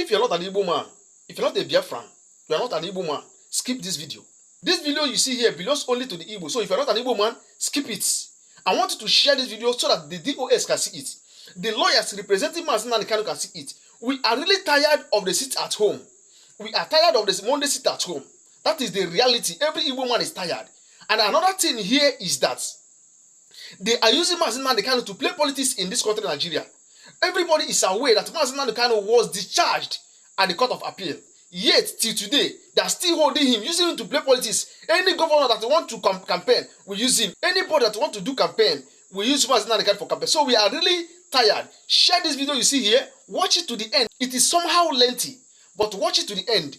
if you're not an Igbo man, if you're not a Biafran, you are not an Igbo man, skip this video. This video you see here belongs only to the Igbo. So if you're not an Igbo man, skip it. I want you to share this video so that the DOS can see it. The lawyers representing Mazi Nnamdi Kanu can see it. We are really tired of the sit at home. We are tired of this Monday sit at home. That is the reality. Every Igbo man is tired. And another thing here is that they are using Mazi Nnamdi Kanu to play politics in this country, Nigeria. Everybody is aware that Mazi Nnamdi Kanu was discharged at the Court of Appeal. Yet, till today, they are still holding him, using him to play politics. Any governor that want to campaign, we use him. Anybody that want to do campaign, we use Mazi Nnamdi Kanu for campaign. So we are really tired. Share this video you see here. Watch it to the end. It is somehow lengthy, but watch it to the end.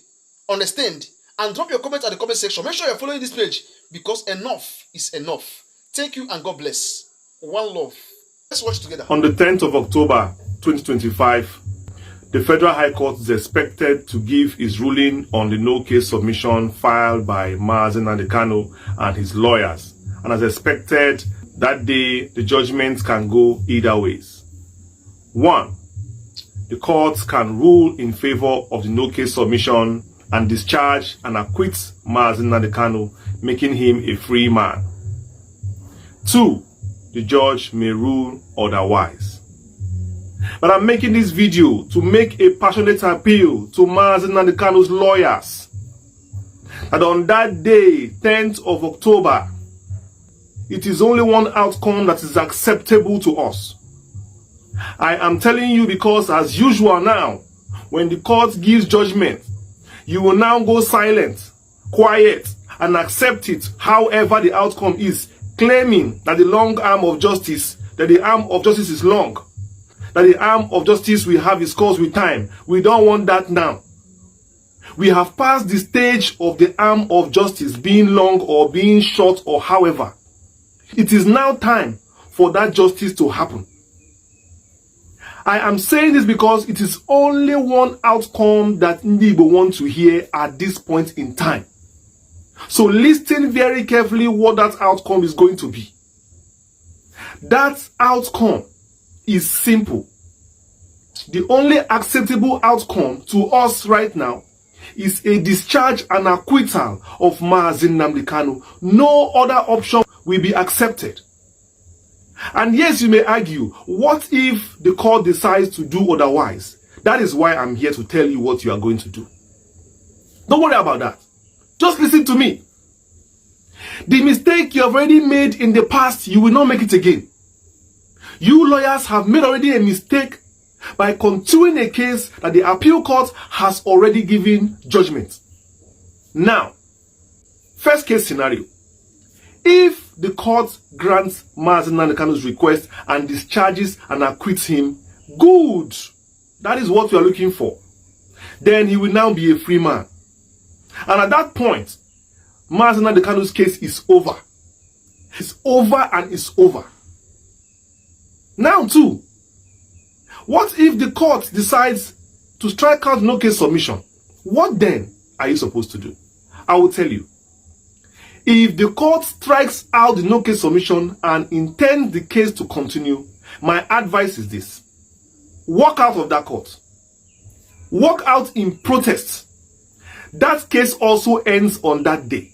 Understand? And drop your comment at the comment section. Make sure you're following this page because enough is enough. Thank you and God bless. One love. Let's watch it together. On the 10th of October 2025, the Federal High Court is expected to give its ruling on the no-case submission filed by Mazi Nnamdi Kanu and his lawyers. And as expected, that day the judgment can go either ways. 1. The courts can rule in favor of the no-case submission and discharge and acquit Mazi Nnamdi Kanu, making him a free man. 2. The judge may rule otherwise. But I'm making this video to make a passionate appeal to Mazi Nnamdi Kanu's lawyers that on that day, 10th of October, it is only one outcome that is acceptable to us. I am telling you because, as usual now, when the court gives judgment, you will now go silent, quiet, and accept it however the outcome is, claiming that the long arm of justice, that the arm of justice is long, that the arm of justice will have its course with time. We don't want that now. We have passed the stage of the arm of justice being long or being short or however. It is now time for that justice to happen. I am saying this because it is only one outcome that Igbo want to hear at this point in time. So listen very carefully what that outcome is going to be. That outcome is simple. The only acceptable outcome to us right now is a discharge and acquittal of Mazi Nnamdi Kanu. No other option will be accepted. And yes, you may argue, what if the court decides to do otherwise? That is why I'm here to tell you what you are going to do. Don't worry about that. Just listen to me. The mistake you have already made in the past, you will not make it again. You lawyers have made already a mistake by continuing a case that the appeal court has already given judgment. Now, first case scenario. If the court grants Mazi Nnamdi Kanu's request and discharges and acquits him, good. That is what we are looking for. Then he will now be a free man. And at that point, Mazi Nnamdi Kanu's case is over. It's over and it's over. Now too, what if the court decides to strike out no case submission? What then are you supposed to do? I will tell you. If the court strikes out the no case submission and intends the case to continue, my advice is this. Walk out of that court. Walk out in protest. That case also ends on that day.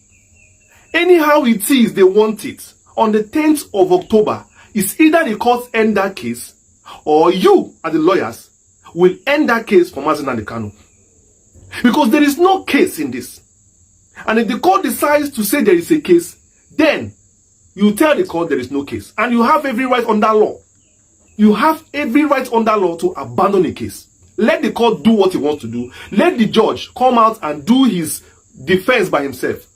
Anyhow it is they want it, on the 10th of October, it's either the court end that case or you, as the lawyers, will end that case for Mazi Nnamdi Kanu. Because there is no case in this. And if the court decides to say there is a case, then you tell the court there is no case. And you have every right under law. You have every right under law to abandon a case. Let the court do what he wants to do. Let the judge come out and do his defense by himself.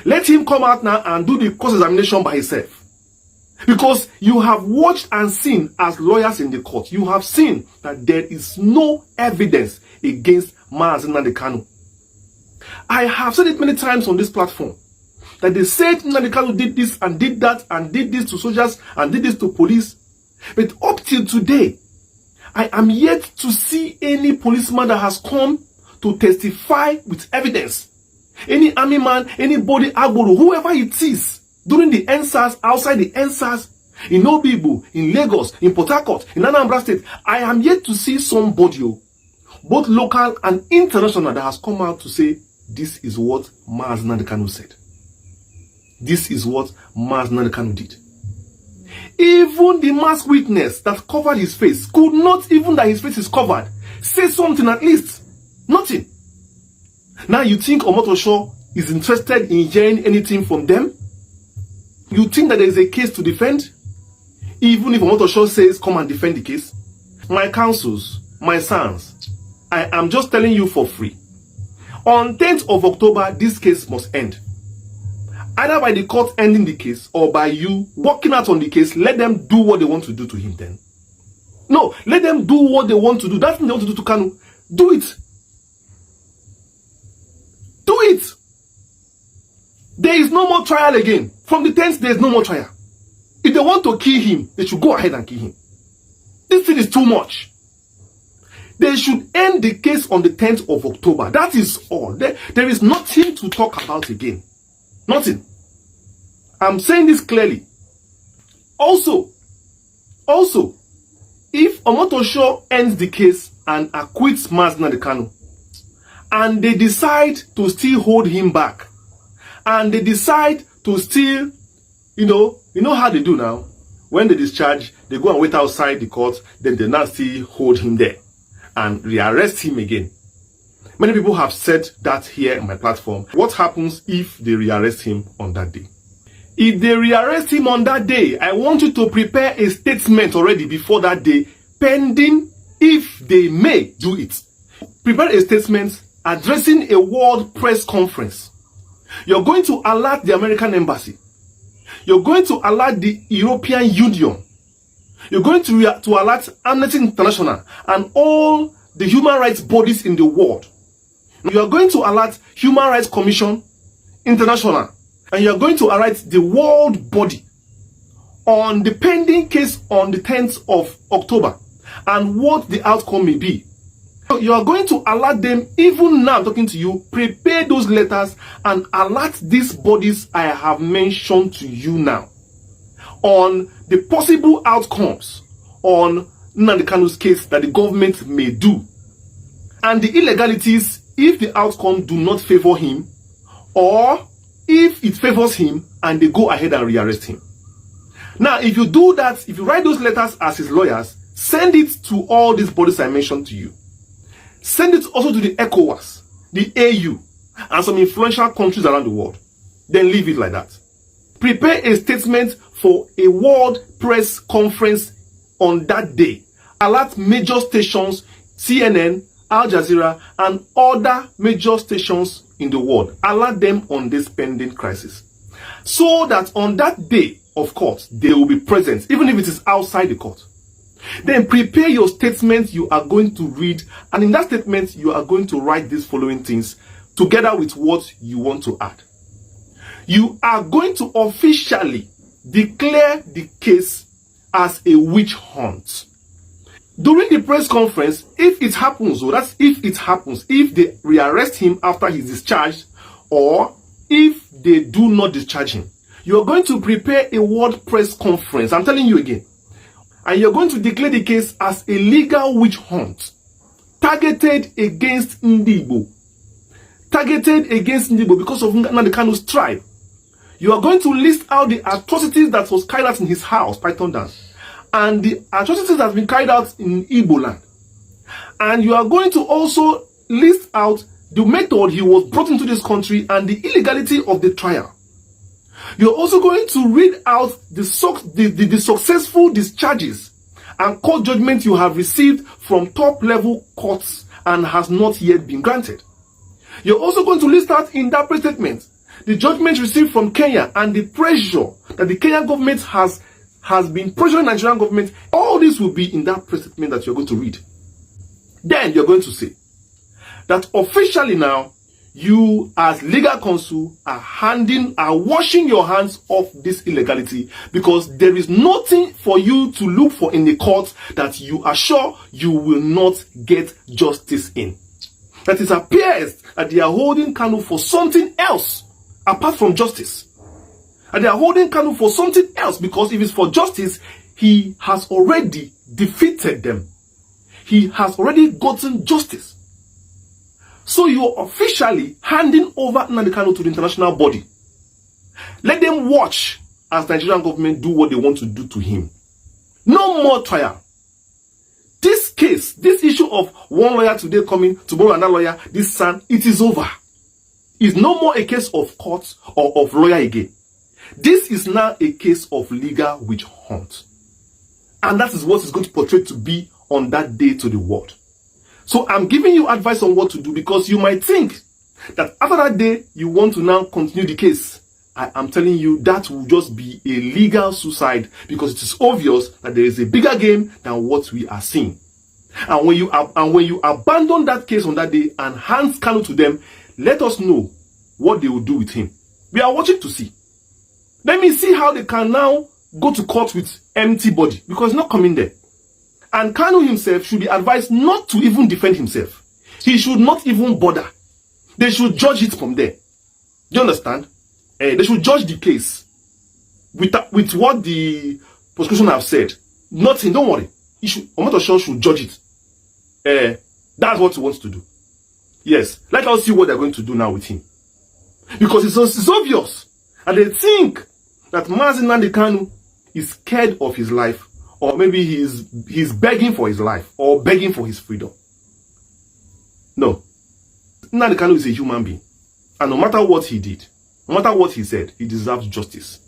Let him come out now and do the cross-examination by himself. Because you have watched and seen as lawyers in the court, you have seen that there is no evidence against Mazi Nnamdi Kanu. I have said it many times on this platform that they said Nnamdi Kanu did this and did that and did this to soldiers and did this to police. But up till today, I am yet to see any policeman that has come to testify with evidence. Any army man, anybody, Agboro, whoever it is, during the NSAS, outside the NSAS, in Obibu, in Lagos, in Port Harcourt, in Anambra State, I am yet to see somebody both local and international, that has come out to say this is what MAZI Nnamdi Kanu said. This is what MAZI Nnamdi Kanu did. Even the masked witness that covered his face could not, even that his face is covered, say something at least. Nothing. Now you think Omotosho is interested in hearing anything from them? You think that there is a case to defend? Even if Omotosho says, come and defend the case? My counsels, my sons, I am just telling you for free. On 10th of October, this case must end. Either by the court ending the case or by you working out on the case. Let them do what they want to do to him then. No, let them do what they want to do. That's what they want to do to Kanu. Do it. Do it. There is no more trial again. From the 10th, there is no more trial. If they want to kill him, they should go ahead and kill him. This thing is too much. They should end the case on the 10th of October. That is all. There is nothing to talk about again. Nothing. I'm saying this clearly. Also, if Omotosho ends the case and acquits MAZI Nnamdi Kanu, and they decide to still hold him back, and they decide to still, you know how they do now? When they discharge, they go and wait outside the court, then they now still hold him there and rearrest him again. Many people have said that here on my platform. What happens if they rearrest him on that day? If they rearrest him on that day, I want you to prepare a statement already before that day, pending if they may do it. Prepare a statement addressing a world press conference. You're going to alert the American embassy. You're going to alert the European Union. You're going to alert Amnesty International and all the human rights bodies in the world. You are going to alert Human Rights Commission International, and you are going to alert the world body on the pending case on the 10th of October and what the outcome may be. You are going to alert them. Even now talking to you, prepare those letters and alert these bodies I have mentioned to you now on the possible outcomes on Nnamdi Kanu's case that the government may do, and the illegalities if the outcome do not favor him, or if it favors him and they go ahead and rearrest him. Now, if you do that, if you write those letters as his lawyers, send it to all these bodies I mentioned to you. Send it also to the ECOWAS, the AU, and some influential countries around the world. Then leave it like that. Prepare a statement for a world press conference on that day. Alert major stations, CNN, Al Jazeera, and other major stations in the world. Alert them on this pending crisis. So that on that day of court, they will be present, even if it is outside the court. Then prepare your statement you are going to read, and in that statement, you are going to write these following things together with what you want to add. You are going to officially declare the case as a witch hunt. During the press conference, if it happens, or that's if it happens, if they rearrest him after he's discharged, or if they do not discharge him, you're going to prepare a world press conference. I'm telling you again. And you're going to declare the case as a legal witch hunt targeted against Ndigbo. Targeted against Ndigbo because of Nnamdi Kanu's tribe. You are going to list out the atrocities that was carried out in his house, Python Dance, and the atrocities that have been carried out in Igbo land. And you are going to also list out the method he was brought into this country and the illegality of the trial. You're also going to read out the successful discharges and court judgment you have received from top-level courts and has not yet been granted. You're also going to list out in that press statement the judgment received from Kenya and the pressure that the Kenyan government has been pressuring the Nigerian government. All this will be in that press statement that you're going to read. Then you're going to say that officially now, you as legal counsel are washing your hands of this illegality, because there is nothing for you to look for in the court that you are sure you will not get justice in. That it appears that they are holding Kanu for something else apart from justice. And they are holding Kanu for something else, because if it's for justice, he has already defeated them. He has already gotten justice. So you're officially handing over Nnamdi Kanu to the international body. Let them watch as the Nigerian government do what they want to do to him. No more trial. This case, this issue of one lawyer today coming, tomorrow another lawyer, this son, it is over. It's no more a case of court or of lawyer again. This is now a case of legal witch hunt. And that is what is going to portray to be on that day to the world. So I'm giving you advice on what to do, because you might think that after that day, you want to now continue the case. I am telling you that will just be a legal suicide, because it is obvious that there is a bigger game than what we are seeing. And when you abandon that case on that day and hand Kanu to them, let us know what they will do with him. We are watching to see. Let me see how they can now go to court with empty body, because he's not coming there. And Kanu himself should be advised not to even defend himself. He should not even bother. They should judge it from there. Do you understand? They should judge the case with what the prosecution have said. Nothing, don't worry. Omotoso should judge it. That's what he wants to do. Yes, let us see what they're going to do now with him. Because it's obvious. And they think that MAZI Nnamdi Kanu is scared of his life, or maybe he's begging for his life, or begging for his freedom. No. Nnamdi Kanu is a human being. And no matter what he did, no matter what he said, he deserves justice.